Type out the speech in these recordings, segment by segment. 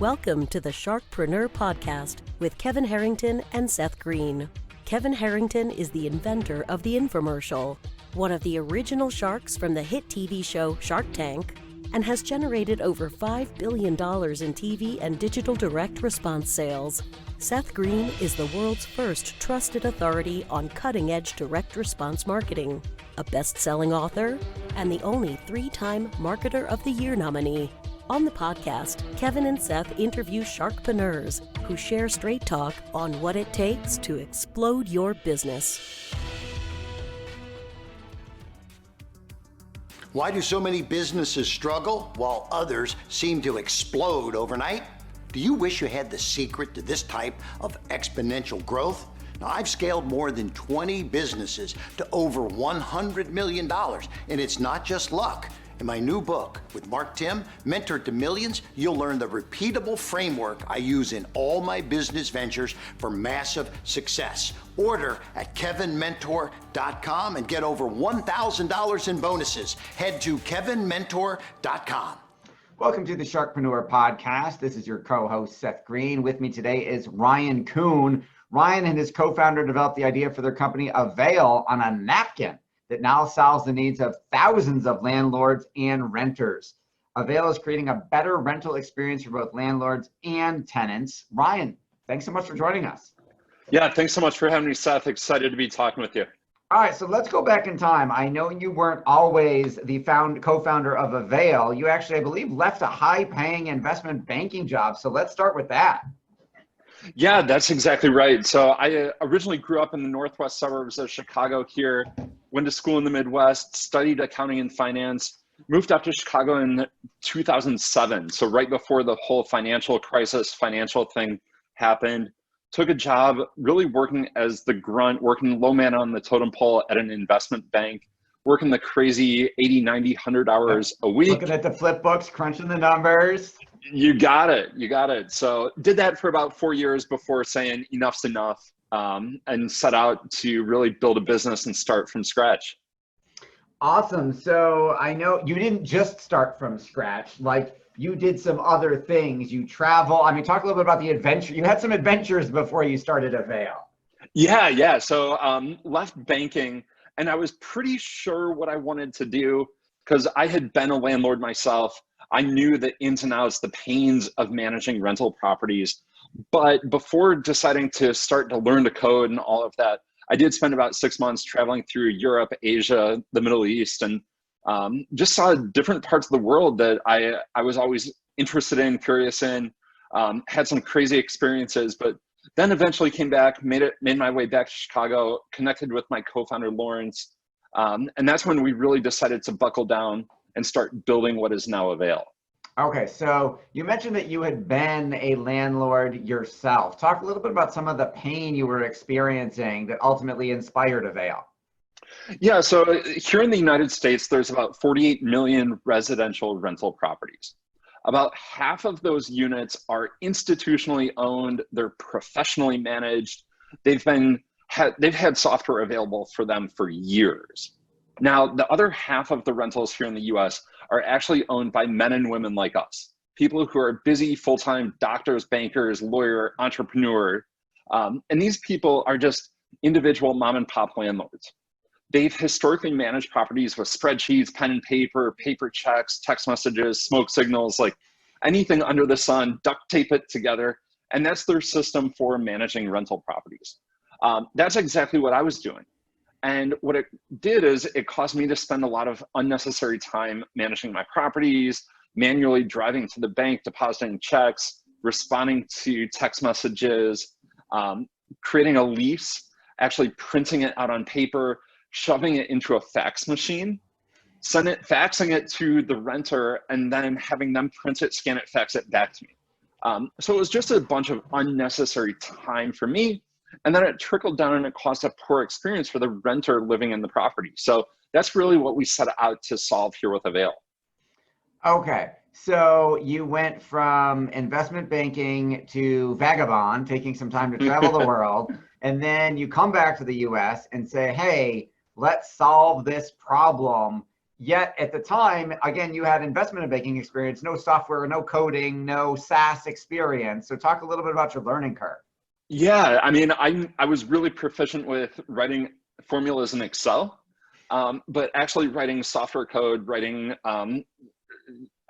Welcome to the Sharkpreneur podcast with Kevin Harrington and Seth Greene. Kevin Harrington is the inventor of the infomercial, one of the original sharks from the hit TV show Shark Tank, and has generated over $5 billion in TV and digital direct response sales. Seth Greene is the world's first trusted authority on cutting-edge direct response marketing, a best-selling author, and the only 3-time Marketer of the Year nominee. On the podcast, Kevin and Seth interview Sharkpreneurs who share straight talk on what it takes to explode your business. Why do so many businesses struggle while others seem to explode overnight? Do you wish you had the secret to this type of exponential growth? Now, I've scaled more than 20 businesses to over $100 million, and it's not just luck. In my new book with Mark Tim, Mentor to Millions, you'll learn the repeatable framework I use in all my business ventures for massive success. Order at kevinmentor.com and get over $1,000 in bonuses. Head to kevinmentor.com. Welcome to the Sharkpreneur podcast. This is your co-host, Seth Greene. With me today is Ryan Coon. Ryan and his co-founder developed the idea for their company Avail on a napkin that now solves the needs of thousands of landlords and renters. Avail is creating a better rental experience for both landlords and tenants. Ryan, thanks so much for joining us. Yeah, thanks so much for having me, Seth. Excited to be talking with you. All right, so let's go back in time. I know you weren't always the co-founder of Avail. You actually, I believe, left a high-paying investment banking job. So let's start with that. Yeah, that's exactly right. So I originally grew up in the northwest suburbs of Chicago here, went to school in the Midwest, studied accounting and finance, moved up to Chicago in 2007. So right before the whole financial thing happened, took a job really working as the grunt, working low man on the totem pole at an investment bank, working the crazy 80, 90, 100 hours a week. Looking at the flip books, crunching the numbers. You got it. So did that for about 4 years before saying enough's enough, and set out to really build a business and start from scratch. Awesome. So I know you didn't just start from scratch, like you did some other things. You travel. I mean, talk a little bit about the adventure. You had some adventures before you started Avail. Yeah. So left banking, and I was pretty sure what I wanted to do because I had been a landlord myself. I knew the ins and outs, the pains of managing rental properties. But before deciding to start to learn to code and all of that, I did spend about 6 months traveling through Europe, Asia, the Middle East, and just saw different parts of the world that I was always interested in, curious in, had some crazy experiences, but then eventually came back, made my way back to Chicago, connected with my co-founder, Laurence. And that's when we really decided to buckle down and start building what is now Avail. Okay, so you mentioned that you had been a landlord yourself. Talk a little bit about some of the pain you were experiencing that ultimately inspired Avail. Yeah, so here in the United States, there's about 48 million residential rental properties. About half of those units are institutionally owned, they're professionally managed, they've had software available for them for years. Now, the other half of the rentals here in the US are actually owned by men and women like us, people who are busy full-time doctors, bankers, lawyer, entrepreneur. And these people are just individual mom and pop landlords. They've historically managed properties with spreadsheets, pen and paper checks, text messages, smoke signals, like anything under the sun, duct tape it together. And that's their system for managing rental properties. That's exactly what I was doing. And what it did is it caused me to spend a lot of unnecessary time managing my properties, manually driving to the bank, depositing checks, responding to text messages, creating a lease, actually printing it out on paper, shoving it into a fax machine, faxing it to the renter, and then having them print it, scan it, fax it back to me. So it was just a bunch of unnecessary time for me. And then it trickled down and it caused a poor experience for the renter living in the property. So that's really what we set out to solve here with Avail. Okay, so you went from investment banking to vagabond, taking some time to travel the world, and then you come back to the US and say, hey, let's solve this problem Yet at the time, again, you had investment banking experience, no software, no coding, no SaaS experience. So talk a little bit about your learning curve. Yeah, I mean, I was really proficient with writing formulas in Excel, but actually writing software code,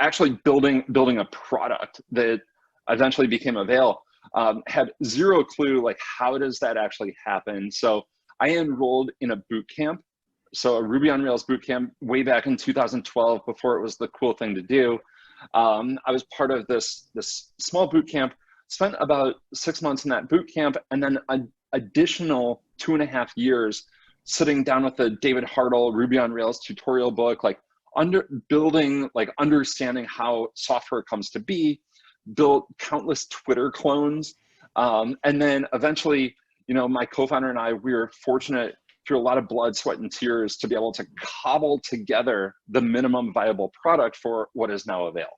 actually building a product that eventually became Avail, had zero clue, like, how does that actually happen? So I enrolled in a boot camp, so a Ruby on Rails boot camp way back in 2012, before it was the cool thing to do. I was part of this small boot camp, spent about 6 months in that boot camp, and then an additional 2.5 years sitting down with the David Hartle Ruby on Rails tutorial book, like understanding how software comes to be, built countless Twitter clones. And then eventually, my co-founder and I, we were fortunate through a lot of blood, sweat, and tears to be able to cobble together the minimum viable product for what is now Avail.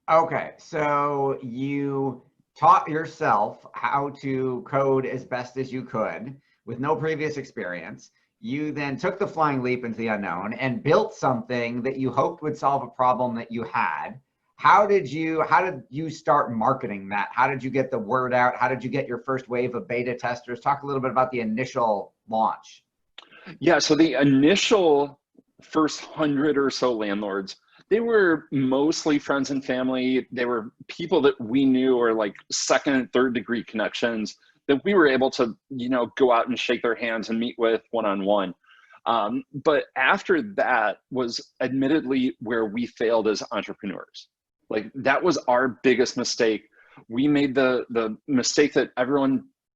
Okay, so you taught yourself how to code as best as you could with no previous experience. You then took the flying leap into the unknown and built something that you hoped would solve a problem that you had. How did you start marketing that? How did you get the word out? How did you get your first wave of beta testers? Talk a little bit about the initial launch. Yeah, so the initial first 100 or so landlords, they were mostly friends and family. They were people that we knew, or like second and third degree connections that we were able to, go out and shake their hands and meet with one-on-one. But after that was admittedly where we failed as entrepreneurs. Like, that was our biggest mistake. We made the mistake that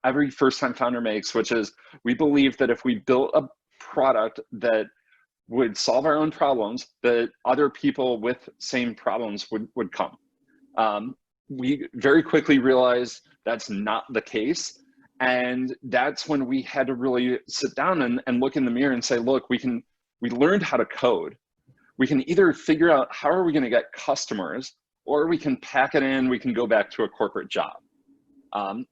every first-time founder makes, which is we believe that if we built a product that would solve our own problems, that other people with same problems would come. We very quickly realized that's not the case. And that's when we had to really sit down and look in the mirror and say, look, we learned how to code. We can either figure out how are we going to get customers, or we can pack it in, we can go back to a corporate job.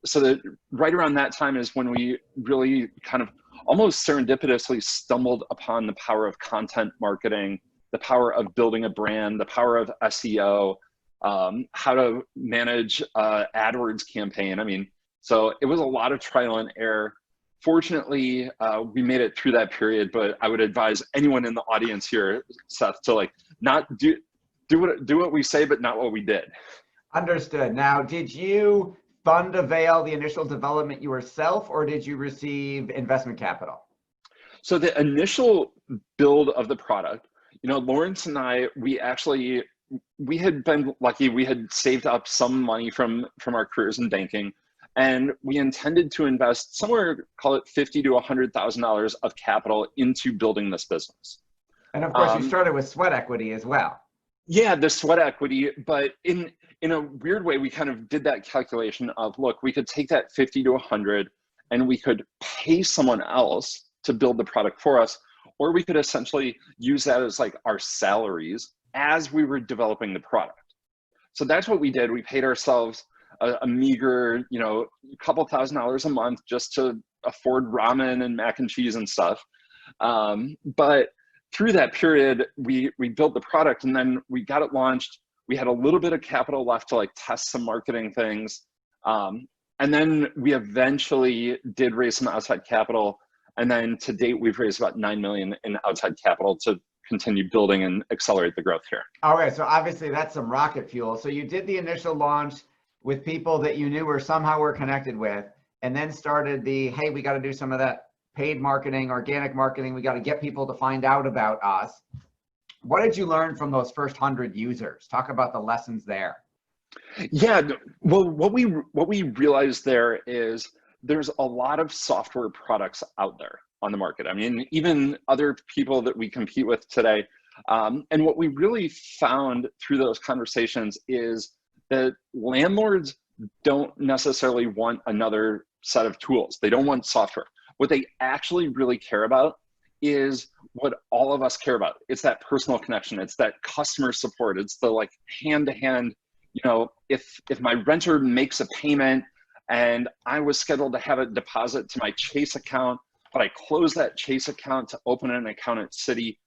So that right around that time is when we really kind of almost serendipitously stumbled upon the power of content marketing, the power of building a brand, the power of SEO, how to manage AdWords campaign. I mean, so it was a lot of trial and error. Fortunately, we made it through that period, but I would advise anyone in the audience here, Seth, to not do what we say, but not what we did. Understood. Now, did you fund Avail, the initial development yourself, or did you receive investment capital? So the initial build of the product, Laurence and I, we had been lucky. We had saved up some money from our careers in banking, and we intended to invest somewhere, call it $50,000 to $100,000 of capital into building this business. And of course, you started with sweat equity as well. Yeah, the sweat equity, but in a weird way, we kind of did that calculation of, look, we could take that 50 to 100 and we could pay someone else to build the product for us, or we could essentially use that as like our salaries as we were developing the product. So that's what we did. We paid ourselves a meager, couple $1,000s a month just to afford ramen and mac and cheese and stuff. But through that period, we built the product, and then we got it launched. We had a little bit of capital left to test some marketing things. And then we eventually did raise some outside capital. And then to date, we've raised about $9 million in outside capital to continue building and accelerate the growth here. All right, so obviously that's some rocket fuel. So you did the initial launch with people that you knew or somehow were connected with, and then started hey, we got to do some of that paid marketing, organic marketing. We got to get people to find out about us. What did you learn from those first 100 users? Talk about the lessons there. Yeah, well, what we realized there is there's a lot of software products out there on the market. I mean, even other people that we compete with today. And what we really found through those conversations is that landlords don't necessarily want another set of tools. They don't want software. What they actually really care about is what all of us care about. It's that personal connection. It's that customer support. It's the hand-to-hand, if my renter makes a payment and I was scheduled to have a deposit to my Chase account, but I closed that Chase account to open an account at Citi,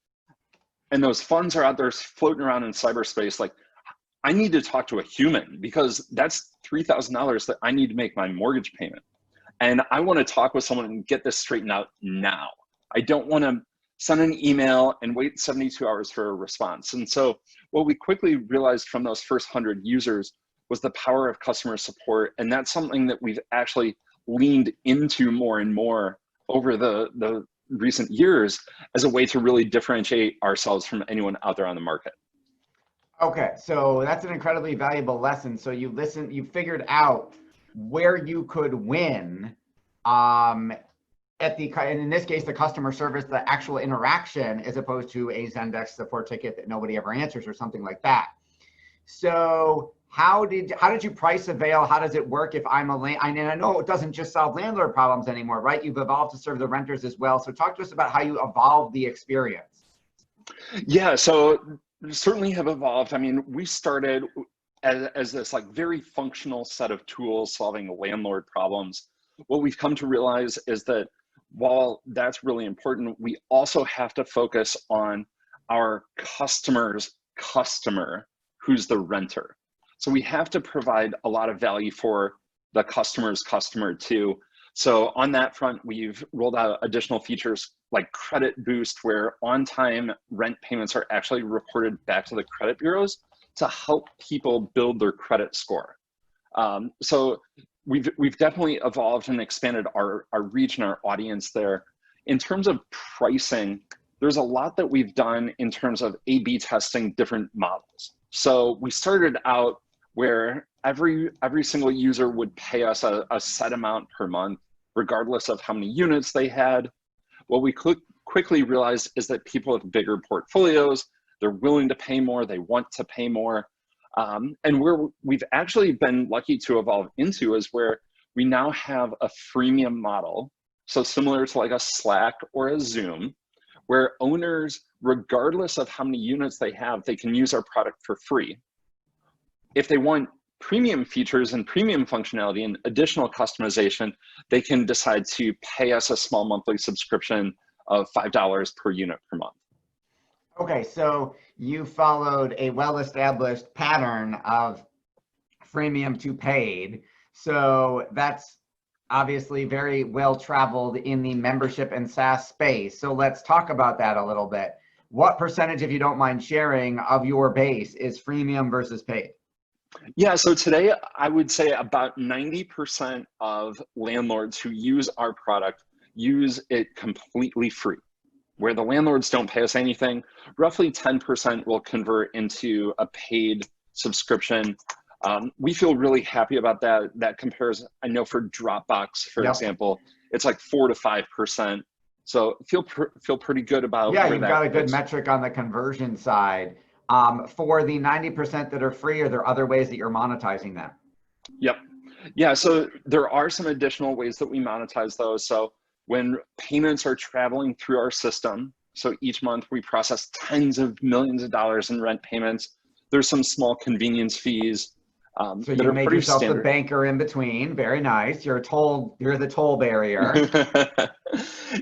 and those funds are out there floating around in cyberspace. Like, I need to talk to a human because that's $3,000 that I need to make my mortgage payment. And I want to talk with someone and get this straightened out now. I don't want to send an email and wait 72 hours for a response. And so what we quickly realized from those first 100 users was the power of customer support. And that's something that we've actually leaned into more and more over the recent years as a way to really differentiate ourselves from anyone out there on the market. Okay, so that's an incredibly valuable lesson. So you figured out where you could win and in this case, the customer service, the actual interaction, as opposed to a Zendesk support ticket that nobody ever answers or something like that. So how did you price Avail? How does it work if I'm and I know it doesn't just solve landlord problems anymore, right? You've evolved to serve the renters as well. So talk to us about how you evolved the experience. Yeah, so certainly have evolved. I mean, we started as this like very functional set of tools solving landlord problems. What we've come to realize is that while that's really important, we also have to focus on our customer's customer, who's the renter. So we have to provide a lot of value for the customer's customer too. So on that front, we've rolled out additional features like credit boost, where on-time rent payments are actually reported back to the credit bureaus to help people build their credit score. So we've definitely evolved and expanded our reach and our audience there. In terms of pricing, there's a lot that we've done in terms of A/B testing different models. So we started out where every single user would pay us a set amount per month, regardless of how many units they had. What we quickly realized is that people with bigger portfolios, they're willing to pay more, they want to pay more. And where we've actually been lucky to evolve into is where we now have a freemium model. So similar to like a Slack or a Zoom, where owners, regardless of how many units they have, they can use our product for free. If they want premium features and premium functionality and additional customization, they can decide to pay us a small monthly subscription of $5 per unit per month. Okay, so you followed a well-established pattern of freemium to paid. So that's obviously very well-traveled in the membership and SaaS space. So let's talk about that a little bit. What percentage, if you don't mind sharing, of your base is freemium versus paid? Yeah, so today I would say about 90% of landlords who use our product use it completely free. Where the landlords don't pay us anything, roughly 10% will convert into a paid subscription. We feel really happy about that. That compares, I know for Dropbox, for example, it's like 4 to 5%. So feel pretty good about where you've got a good metric on the conversion side. For the 90% that are free, are there other ways that you're monetizing them? Yep. Yeah, so there are some additional ways that we monetize those. So when payments are traveling through our system, so each month we process tens of millions of dollars in rent payments, there's some small convenience fees. So you made yourself the banker in between. Very nice. You're the toll barrier.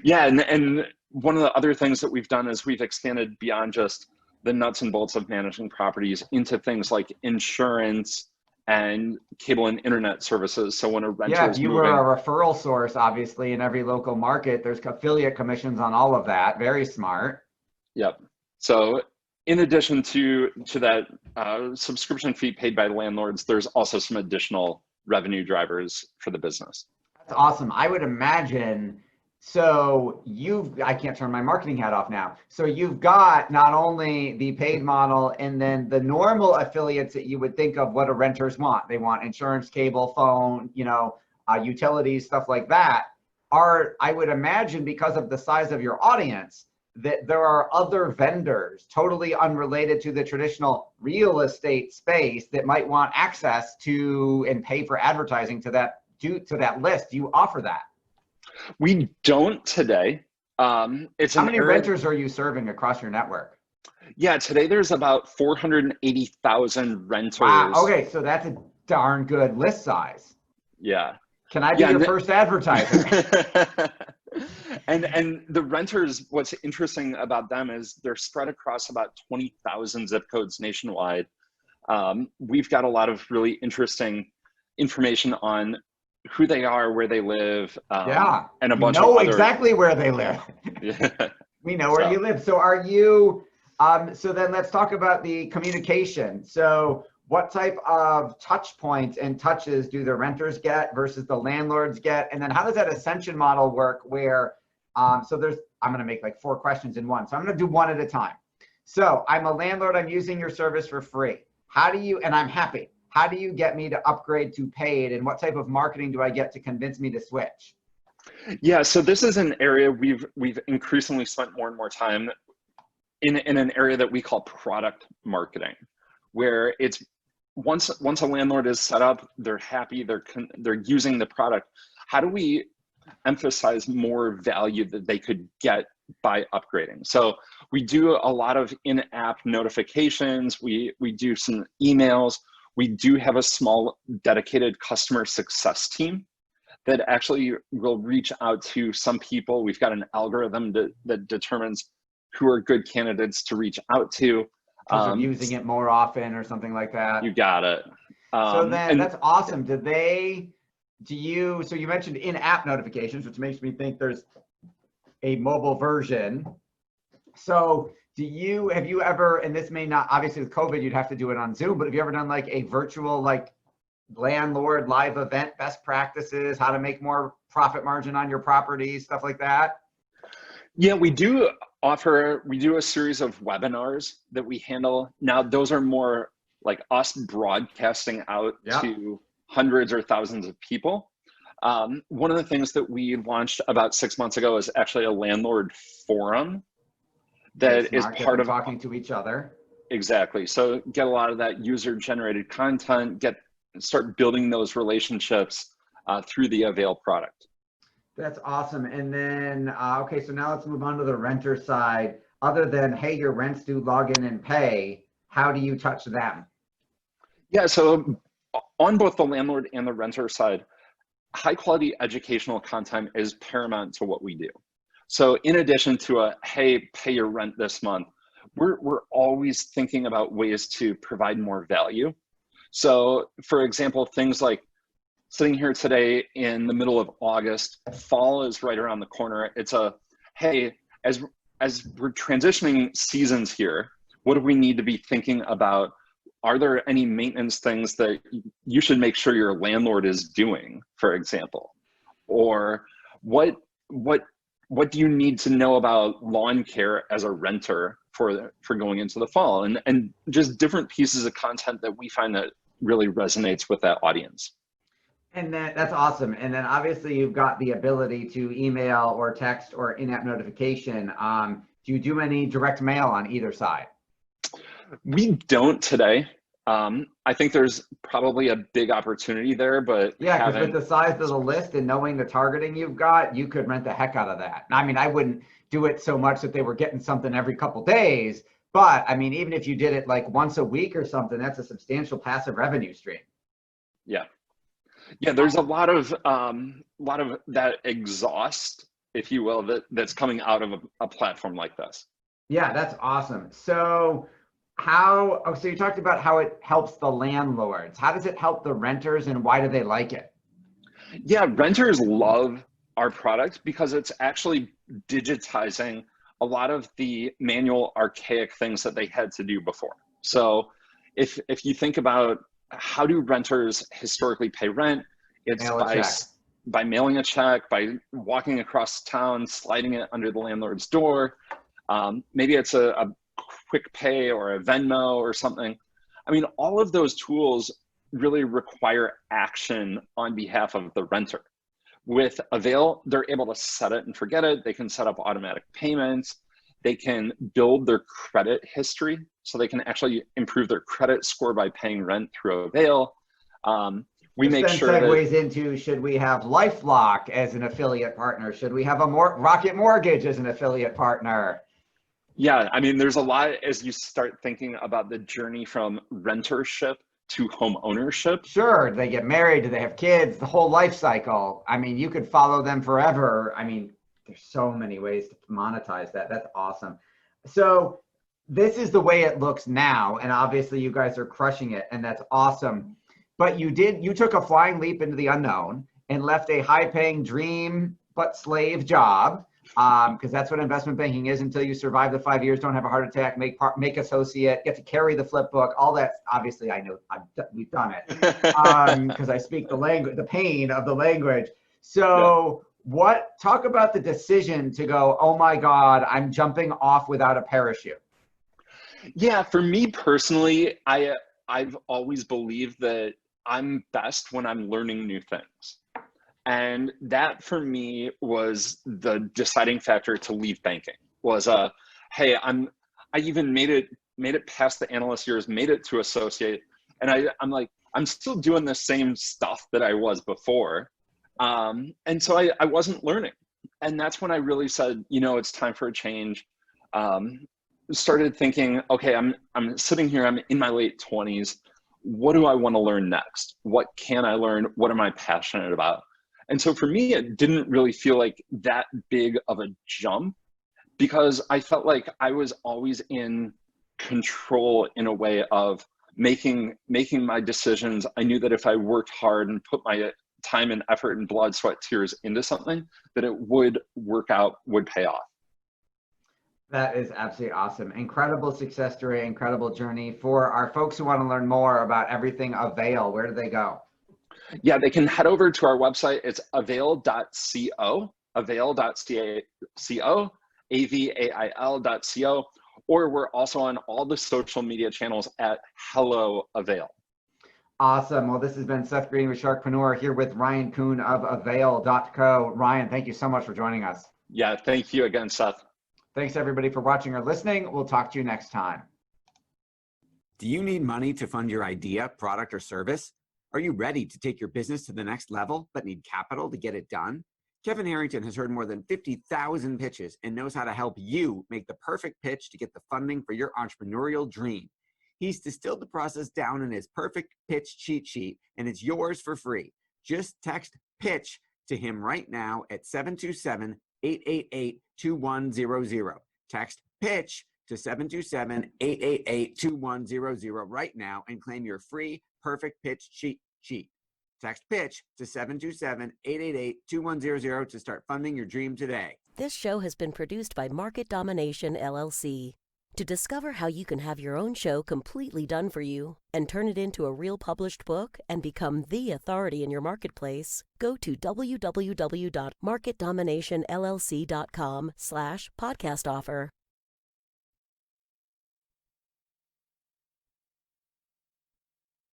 Yeah, and one of the other things that we've done is we've expanded beyond just the nuts and bolts of managing properties into things like insurance and cable and internet services. So when a renter is you moving, were a referral source, obviously, in every local market, there's affiliate commissions on all of that. Very smart. Yep. So in addition to that subscription fee paid by landlords, there's also some additional revenue drivers for the business. That's awesome. I would imagine. So I can't turn my marketing hat off now. So you've got not only the paid model and then the normal affiliates that you would think of what a renters want. They want insurance, cable, phone, utilities, stuff like that. I would imagine, because of the size of your audience, that there are other vendors totally unrelated to the traditional real estate space that might want access to and pay for advertising to that list. Do you offer that? We don't today. How many renters are you serving across your network? Yeah, today there's about 480,000 renters. Wow. Okay, so that's a darn good list size. Yeah. Can I be your first advertiser? And the renters, what's interesting about them is they're spread across about 20,000 zip codes nationwide. We've got a lot of really interesting information on who they are, where they live, and a bunch of other. Exactly where they live. Yeah. We know where you live. So are you, so then let's talk about the communication. So what type of touch points and touches do the renters get versus the landlords get? And then how does that ascension model work where, I'm going to make like 4 questions in one. So I'm going to do one at a time. So I'm a landlord, I'm using your service for free. And I'm happy. How do you get me to upgrade to paid? And what type of marketing do I get to convince me to switch? Yeah, so this is an area we've increasingly spent more and more time in an area that we call product marketing, where it's once a landlord is set up, they're happy, they're using the product. How do we emphasize more value that they could get by upgrading? So we do a lot of in-app notifications. We do some emails. We do have a small dedicated customer success team that actually will reach out to some people. We've got an algorithm that determines who are good candidates to reach out to. Using it more often or something like that. You got it. So then that's awesome. So you mentioned in-app notifications, which makes me think there's a mobile version. So have you ever, and this may not, obviously with COVID, you'd have to do it on Zoom, but have you ever done like a virtual, like landlord live event, best practices, how to make more profit margin on your properties, stuff like that? Yeah, we do a series of webinars that we handle. Now, those are more like us broadcasting out to hundreds or thousands of people. One of the things that we launched about 6 months ago is actually a landlord forum that is part of talking to each other. Exactly. So get a lot of that user-generated content, start building those relationships through the Avail product. That's awesome. And then, okay, so now let's move on to the renter side. Other than, hey, your rent's due, log in and pay, how do you touch them? Yeah, so on both the landlord and the renter side, high quality educational content is paramount to what we do. So in addition to hey, pay your rent this month, we're always thinking about ways to provide more value. So for example, things like sitting here today in the middle of August, fall is right around the corner. It's hey, as we're transitioning seasons here, what do we need to be thinking about? Are there any maintenance things that you should make sure your landlord is doing, for example? Or what do you need to know about lawn care as a renter for going into the fall? And just different pieces of content that we find that really resonates with that audience. And that's awesome. And then obviously you've got the ability to email or text or in-app notification. Do you do any direct mail on either side? We don't today. I think there's probably a big opportunity there, but yeah, because with the size of the list and knowing the targeting you've got, you could rent the heck out of that. I mean, I wouldn't do it so much that they were getting something every couple days, but I mean, even if you did it like once a week or something, that's a substantial passive revenue stream. Yeah. Yeah, there's a lot of that exhaust, if you will, that's coming out of a platform like this. Yeah, that's awesome. So so you talked about how it helps the landlords. How does it help the renters and why do they like it? Yeah, renters love our product because it's actually digitizing a lot of the manual archaic things that they had to do before. So if you think about how do renters historically pay rent, it's by mailing a check, by walking across town, sliding it under the landlord's door. Maybe it's a quick pay or a Venmo or something. I mean, all of those tools really require action on behalf of the renter. With Avail, they're able to set it and forget it. They can set up automatic payments. They can build their credit history, so they can actually improve their credit score by paying rent through Avail. We make sure that segues into, should we have LifeLock as an affiliate partner? Should we have a Rocket Mortgage as an affiliate partner? Yeah, I mean, there's a lot as you start thinking about the journey from rentership to home ownership. Sure, they get married, do they have kids, the whole life cycle. I mean, you could follow them forever. I mean, there's so many ways to monetize that. That's awesome. So this is the way it looks now, and obviously you guys are crushing it, and that's awesome. But you took a flying leap into the unknown and left a high-paying dream but slave job, because that's what investment banking is until you survive the 5 years, don't have a heart attack, make associate, get to carry the flip book, all that. Obviously, I know we've done it because I speak the language, the pain of the language. So talk about the decision to go, oh my God, I'm jumping off without a parachute. Yeah, for me personally, I've always believed that I'm best when I'm learning new things. And that for me was the deciding factor to leave banking was, hey, I even made it past the analyst years, made it to associate. And I'm like, I'm still doing the same stuff that I was before. And so I wasn't learning. And that's when I really said, it's time for a change. Started thinking, okay, I'm sitting here, I'm in my late 20s. What do I want to learn next? What can I learn? What am I passionate about? And so for me, it didn't really feel like that big of a jump because I felt like I was always in control in a way of making my decisions. I knew that if I worked hard and put my time and effort and blood, sweat, tears into something, that it would work out, would pay off. That is absolutely awesome. Incredible success story, incredible journey. For our folks who want to learn more about everything Avail, where do they go? Yeah, they can head over to our website. It's avail.co, avail.co, avail.co, or we're also on all the social media channels at Hello Avail. Awesome. Well, this has been Seth Greene with Sharkpreneur here with Ryan Coon of avail.co. Ryan, thank you so much for joining us. Yeah, thank you again, Seth. Thanks everybody for watching or listening. We'll talk to you next time. Do you need money to fund your idea, product, or service? Are you ready to take your business to the next level, but need capital to get it done? Kevin Harrington has heard more than 50,000 pitches and knows how to help you make the perfect pitch to get the funding for your entrepreneurial dream. He's distilled the process down in his perfect pitch cheat sheet, and it's yours for free. Just text PITCH to him right now at 727-888-2100. Text PITCH to 727-888-2100 right now and claim your free perfect pitch cheat sheet. Text PITCH to 727-888-2100 to start funding your dream today. This show has been produced by Market Domination, LLC. To discover how you can have your own show completely done for you and turn it into a real published book and become the authority in your marketplace, go to www.marketdominationllc.com/podcast offer.